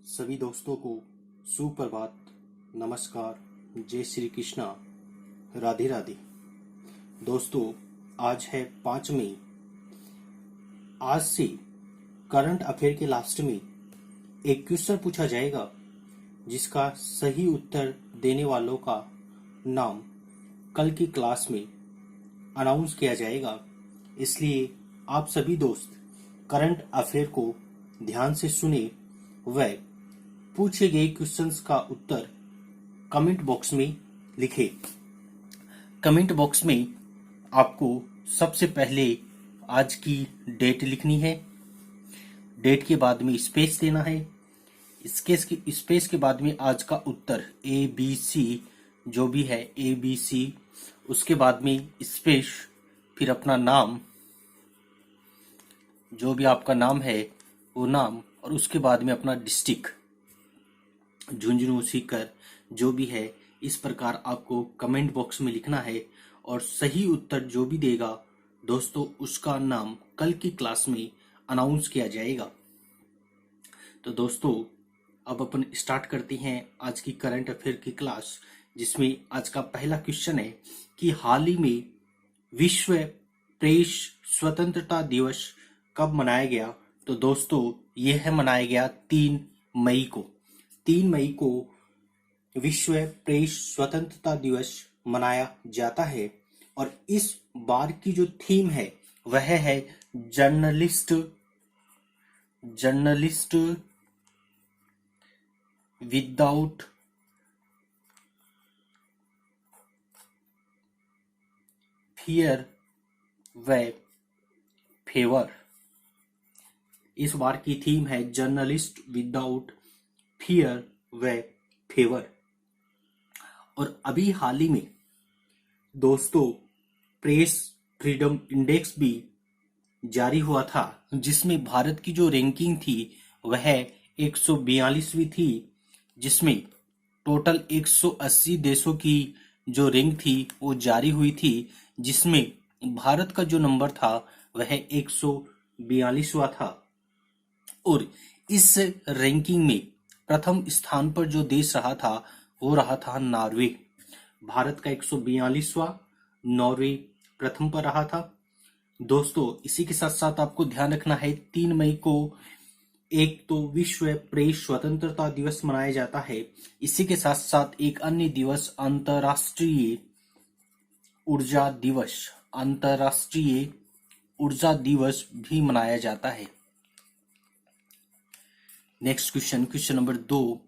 सभी दोस्तों को सुप्रभात, नमस्कार, जय श्री कृष्णा, राधे राधे। दोस्तों, आज है 5 मई। आज से करंट अफेयर के लास्ट में एक क्वेश्चन पूछा जाएगा जिसका सही उत्तर देने वालों का नाम कल की क्लास में अनाउंस किया जाएगा। इसलिए आप सभी दोस्त करंट अफेयर को ध्यान से सुने व पूछे गए क्वेश्चंस का उत्तर कमेंट बॉक्स में लिखें। कमेंट बॉक्स में आपको सबसे पहले आज की डेट लिखनी है। डेट के बाद में स्पेस देना है। स्पेस के बाद में आज का उत्तर ABC जो भी है ABC, उसके बाद में स्पेस, फिर अपना नाम, जो भी आपका नाम है वो नाम, और उसके बाद में अपना डिस्ट्रिक्ट, झुंझुनू, सीकर, जो भी है। इस प्रकार आपको कमेंट बॉक्स में लिखना है और सही उत्तर जो भी देगा दोस्तों उसका नाम कल की क्लास में अनाउंस किया जाएगा। तो दोस्तों, अब अपन स्टार्ट करते हैं आज की करंट अफेयर की क्लास, जिसमें आज का पहला क्वेश्चन है कि हाल ही में विश्व प्रेस स्वतंत्रता दिवस कब मनाया गया। तो दोस्तों, यह है मनाया गया 3 मई को। 3 मई को विश्व प्रेस स्वतंत्रता दिवस मनाया जाता है और इस बार की जो थीम है वह है जर्नलिस्ट विदाउट फियर व फेवर। इस बार की थीम है जर्नलिस्ट विदाउट फियर व फेवर। और अभी हाल ही में दोस्तों प्रेस फ्रीडम इंडेक्स भी जारी हुआ था, जिसमें भारत की जो रैंकिंग थी वह 142वीं थी, जिसमें टोटल 180 देशों की जो रैंक थी वो जारी हुई थी, जिसमें भारत का जो नंबर था वह 142वां था। और इस रैंकिंग में प्रथम स्थान पर जो देश रहा था वो रहा था नॉर्वे। भारत का 142वां, नॉर्वे प्रथम पर रहा था। दोस्तों, इसी के साथ साथ आपको ध्यान रखना है 3 मई को एक तो विश्व प्रेस स्वतंत्रता दिवस मनाया जाता है, इसी के साथ साथ एक अन्य दिवस अंतर्राष्ट्रीय ऊर्जा दिवस भी मनाया जाता है। Next question number 2।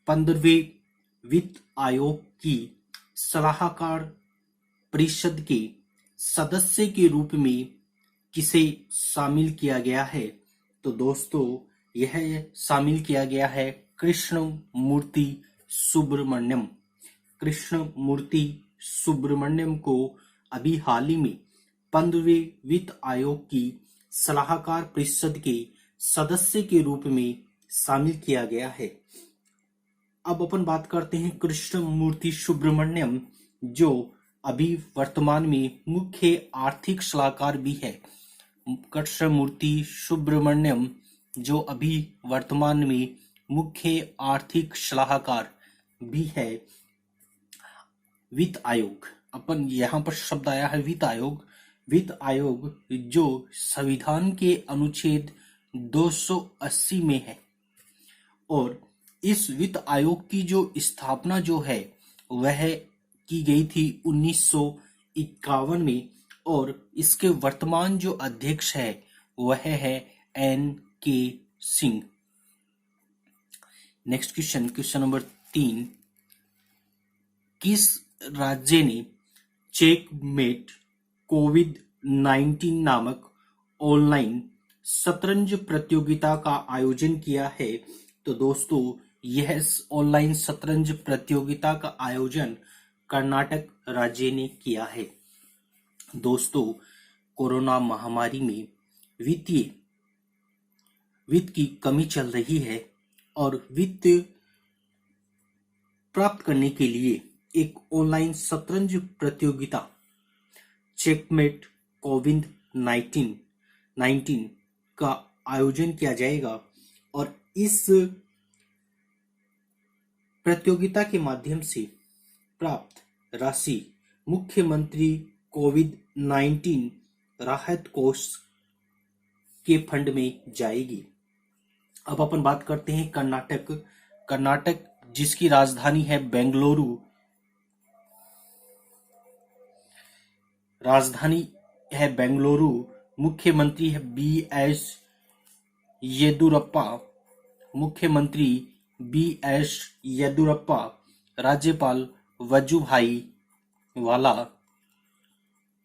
15वें वित्त आयोग की सलाहकार परिषद के सदस्य के रूप में किसे शामिल किया गया है। तो दोस्तों, यह शामिल किया गया है कृष्णमूर्ति सुब्रमण्यम को अभी हाल ही में 15वें वित्त आयोग की सलाहकार परिषद के सदस्य के रूप में शामिल किया गया है। अब अपन बात करते हैं कृष्णमूर्ति सुब्रमण्यम, जो अभी वर्तमान में मुख्य आर्थिक सलाहकार भी है। कृष्णमूर्ति सुब्रमण्यम जो अभी वर्तमान में मुख्य आर्थिक सलाहकार भी है। वित्त आयोग, अपन यहाँ पर शब्द आया है वित्त आयोग जो संविधान के अनुच्छेद 280 में है। और इस वित्त आयोग की जो स्थापना जो है वह की गई थी 1951 में, और इसके वर्तमान जो अध्यक्ष है वह है N.K. Singh. Next question number 3। किस राज्य ने चेकमेट कोविड-19 नामक ऑनलाइन शतरंज प्रतियोगिता का आयोजन किया है। तो दोस्तों, यह ऑनलाइन शतरंज प्रतियोगिता का आयोजन कर्नाटक राज्य ने किया है। दोस्तों, कोरोना महामारी में वित्त की कमी चल रही है और वित्त प्राप्त करने के लिए एक ऑनलाइन शतरंज प्रतियोगिता चेकमेट कोविड-19 का आयोजन किया जाएगा और इस प्रतियोगिता के माध्यम से प्राप्त राशि मुख्यमंत्री कोविड 19 राहत कोष के फंड में जाएगी। अब अपन बात करते हैं कर्नाटक। कर्नाटक जिसकी राजधानी है बेंगलुरु, मुख्यमंत्री है BS येदुरप्पा, राज्यपाल वजुभाई वाला।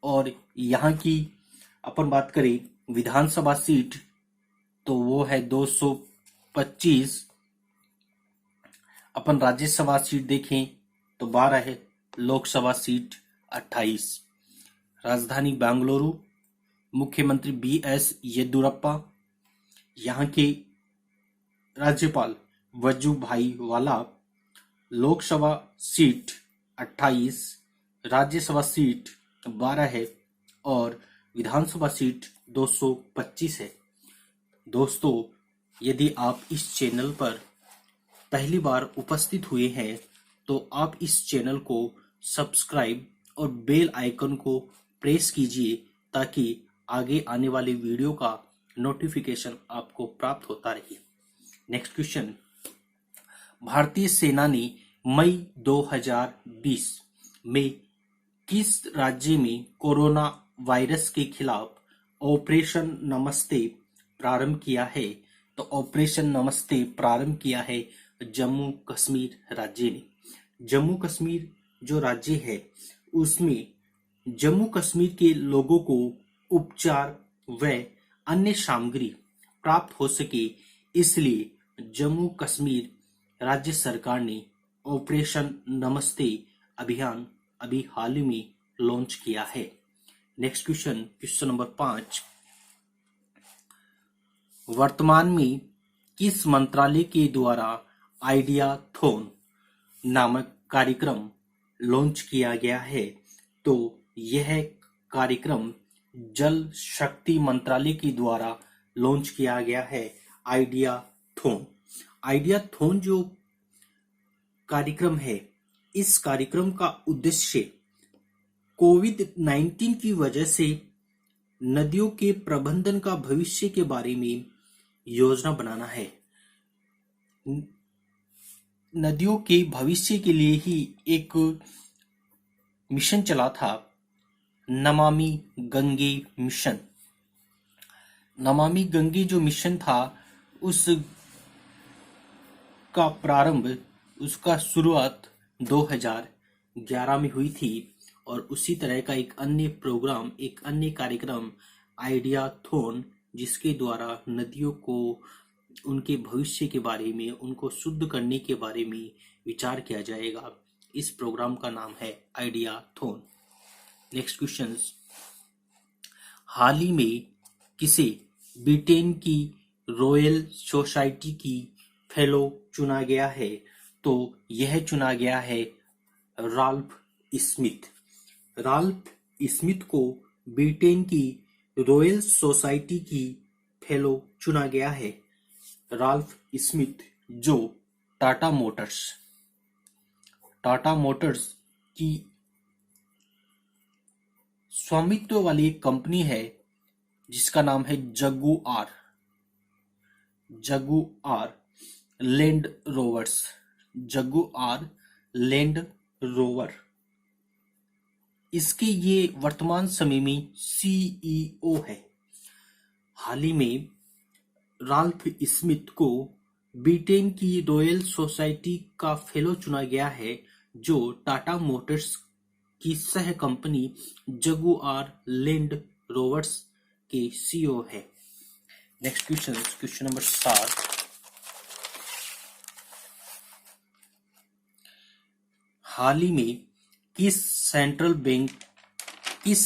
और यहाँ की अपन बात करें विधानसभा सीट तो वो है 225। अपन राज्यसभा सीट देखें तो 12 है, लोकसभा सीट 28। राजधानी बेंगलुरु, मुख्यमंत्री BS येदुरप्पा, यहाँ के राज्यपाल वजुभाई वाला, लोकसभा सीट 28, राज्यसभा सीट 12 है और विधानसभा सीट 225 है। दोस्तों, यदि आप इस चैनल पर पहली बार उपस्थित हुए हैं तो आप इस चैनल को सब्सक्राइब और बेल आइकन को प्रेस कीजिए ताकि आगे आने वाले वीडियो का नोटिफिकेशन आपको प्राप्त होता रहे। नेक्स्ट क्वेश्चन, भारतीय सेना ने मई 2020 में किस राज्य में कोरोना वायरस के खिलाफ ऑपरेशन नमस्ते प्रारंभ किया है? तो ऑपरेशन नमस्ते प्रारंभ किया है जम्मू कश्मीर राज्य ने। जम्मू कश्मीर जो राज्य है उसमें जम्मू कश्मीर के लोगों को उपचार व अन्य सामग्री प्राप्त हो सके, इसलिए जम्मू कश्मीर राज्य सरकार ने ऑपरेशन नमस्ते अभियान अभी हाल ही में लॉन्च किया है। नेक्स्ट क्वेश्चन, क्वेश्चन नंबर 5, वर्तमान में किस मंत्रालय के द्वारा आइडिया थॉन नामक कार्यक्रम लॉन्च किया गया है? तो यह कार्यक्रम जल शक्ति मंत्रालय के द्वारा लॉन्च किया गया है आइडिया थॉन। आइडिया थॉन जो कार्यक्रम है, इस कार्यक्रम का उद्देश्य कोविड-19 की वजह से नदियों के प्रबंधन का भविष्य के बारे में योजना बनाना है। नदियों के भविष्य के लिए ही एक मिशन चला था, नमामि गंगे मिशन। नमामि गंगे जो मिशन था उसका शुरुआत 2011 में हुई थी और उसी तरह का एक अन्य कार्यक्रम आइडिया थॉन, जिसके द्वारा नदियों को उनके भविष्य के बारे में, उनको शुद्ध करने के बारे में विचार किया जाएगा। इस प्रोग्राम का नाम है आइडिया थॉन। नेक्स्ट क्वेश्चन, हाल ही में किसे ब्रिटेन की रॉयल सोसाइटी की फेलो चुना गया है? तो यह चुना गया है राल्फ स्मिथ। राल्फ स्मिथ को ब्रिटेन की रॉयल सोसाइटी की फेलो चुना गया है। राल्फ स्मिथ जो टाटा मोटर्स की स्वामित्व वाली एक कंपनी है जिसका नाम है जगुआर लैंड रोवर। इसके ये वर्तमान समय में CEO है। हाल ही में राल्फ स्मिथ को ब्रिटेन की रॉयल सोसाइटी का फेलो चुना गया है, जो टाटा मोटर्स की सह कंपनी जगुआर लैंड रोवर्स के CEO है। नेक्स्ट क्वेश्चन नंबर 7, हाल ही में किस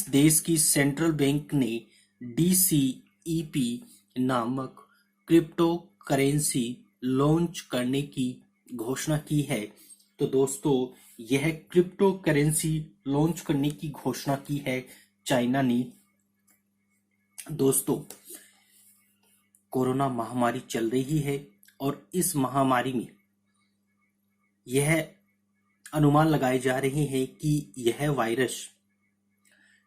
देश की सेंट्रल बैंक ने DCEP नामक क्रिप्टो करेंसी लॉन्च करने की घोषणा की है? तो दोस्तों, यह क्रिप्टो करेंसी लॉन्च करने की घोषणा की है चाइना ने। दोस्तों, कोरोना महामारी चल रही है और इस महामारी में यह अनुमान लगाए जा रहे हैं कि यह वायरस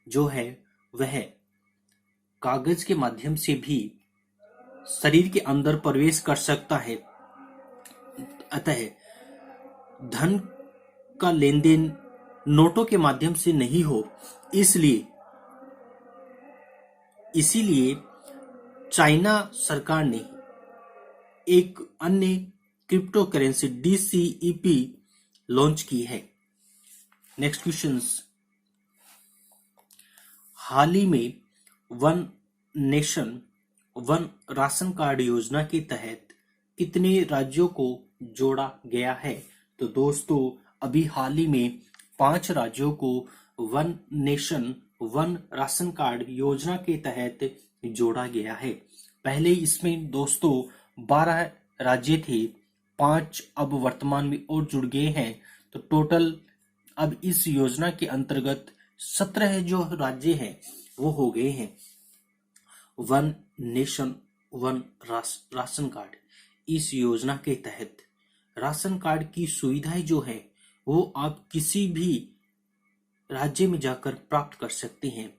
जो है वह कागज के माध्यम से भी शरीर के अंदर प्रवेश कर सकता है। अतः धन का लेन देन नोटों के माध्यम से नहीं हो, इसीलिए चाइना सरकार ने एक अन्य क्रिप्टो करेंसी DCEP लॉन्च की है। नेक्स्ट क्वेश्चंस, हाल ही में one nation one ration card योजना के तहत कितने राज्यों को जोड़ा गया है? तो दोस्तों अभी हाल ही में 5 राज्यों को one nation one ration card योजना के तहत जोड़ा गया है। पहले इसमें दोस्तों 12 राज्य थे, 5 अब वर्तमान में और जुड़ गए हैं, तो टोटल अब इस योजना के अंतर्गत 17 जो राज्य हैं वो हो गए हैं। One nation one ration card, इस योजना के तहत राशन कार्ड की सुविधाएं जो है वो आप किसी भी राज्य में जाकर प्राप्त कर सकते हैं।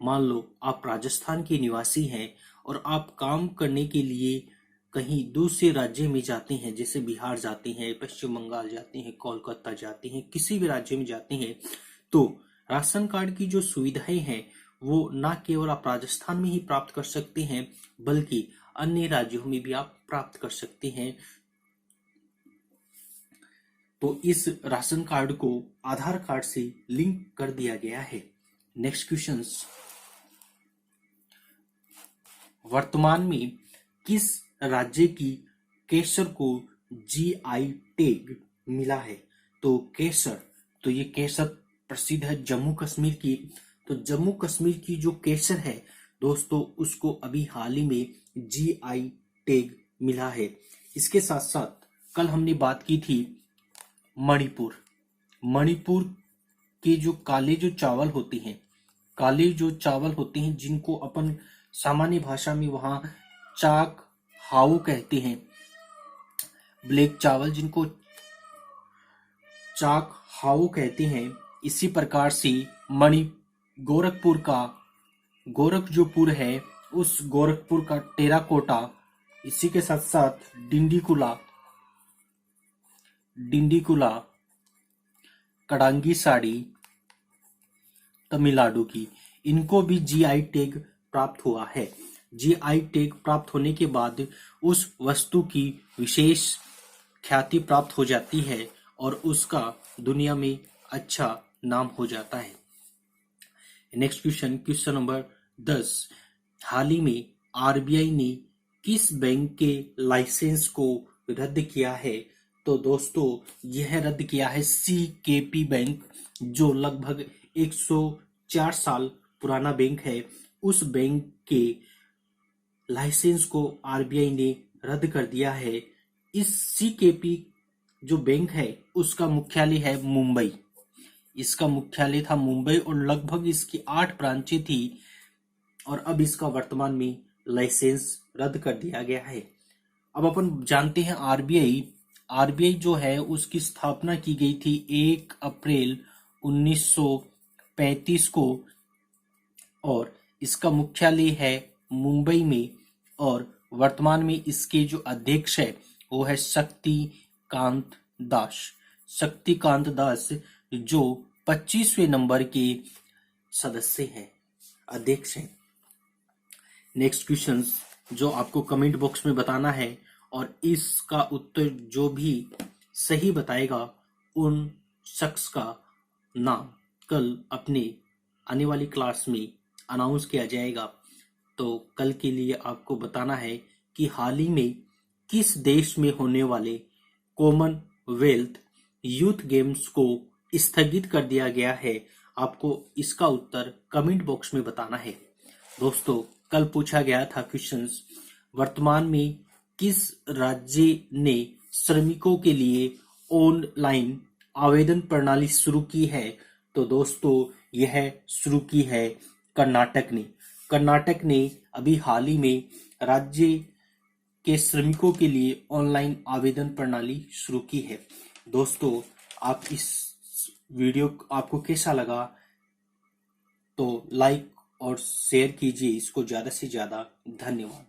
मान लो आप राजस्थान के निवासी हैं और आप काम करने के लिए कहीं दूसरे राज्य में जाते हैं, जैसे बिहार जाते हैं, पश्चिम बंगाल जाते हैं, कोलकाता जाते हैं, किसी भी राज्य में जाते हैं, तो राशन कार्ड की जो सुविधाएं हैं वो ना केवल आप राजस्थान में ही प्राप्त कर सकते हैं बल्कि अन्य राज्यों में भी आप प्राप्त कर सकते हैं। तो इस राशन कार्ड को आधार कार्ड से लिंक कर दिया गया है। नेक्स्ट क्वेश्चंस, वर्तमान में किस राज्य की केसर को GI टैग मिला है? तो केसर, तो ये केसर प्रसिद्ध है जम्मू कश्मीर की। तो जम्मू कश्मीर की जो केसर है दोस्तों उसको अभी हाल ही में GI टैग मिला है। इसके साथ साथ कल हमने बात की थी मणिपुर के जो काले जो चावल होते हैं जिनको अपन सामान्य भाषा में वहां चाक हाउ कहते हैं, ब्लैक चावल जिनको चाक हाउ कहते हैं। इसी प्रकार से गोरख जो पुर है उस गोरखपुर का टेराकोटा, इसी के साथ साथ डिंडीकुला कडांगी साड़ी तमिलनाडु की, इनको भी GI टैग प्राप्त हुआ है। GI टैग प्राप्त होने के बाद उस वस्तु की विशेष ख्याति प्राप्त हो जाती है और उसका दुनिया में अच्छा नाम हो जाता है। नेक्स्ट क्वेश्चन नंबर 10, हाल ही में RBI ने किस बैंक के लाइसेंस को रद्द किया है? तो दोस्तों यह रद्द किया है CKP बैंक, जो लगभग 104 साल पुराना बैंक है। उस बैंक के लाइसेंस को RBI ने रद्द कर दिया है। इस CKP जो बैंक है उसका मुख्यालय है मुंबई। इसका मुख्यालय था मुंबई और लगभग इसकी 8 ब्रांचें थी और अब इसका वर्तमान में लाइसेंस रद्द कर दिया गया है। अब अपन जानते हैं RBI जो है उसकी स्थापना की गई थी 1 अप्रैल 1935 को और इसका मुख्यालय है मुंबई में और वर्तमान में इसके जो अध्यक्ष है वो है शक्तिकांत दास जो 25वें नंबर के सदस्य हैं, अध्यक्ष हैं। नेक्स्ट क्वेश्चन जो आपको कमेंट बॉक्स में बताना है और इसका उत्तर जो भी सही बताएगा उन शख्स का नाम कल अपने आने वाली क्लास में अनाउंस किया जाएगा। तो कल के लिए आपको बताना है कि हाल ही में किस देश में होने वाले कॉमनवेल्थ यूथ गेम्स को स्थगित कर दिया गया है। आपको इसका उत्तर कमेंट बॉक्स में बताना है। दोस्तों कल पूछा गया था क्वेश्चंस, वर्तमान में किस राज्य ने श्रमिकों के लिए ऑनलाइन आवेदन प्रणाली शुरू की है? तो दोस्तों यह शुरू की है कर्नाटक ने अभी हाल ही में राज्य के श्रमिकों के लिए ऑनलाइन आवेदन प्रणाली शुरू की है। दोस्तों, आप इस वीडियो आपको कैसा लगा तो लाइक और शेयर कीजिए इसको ज़्यादा से ज़्यादा। धन्यवाद।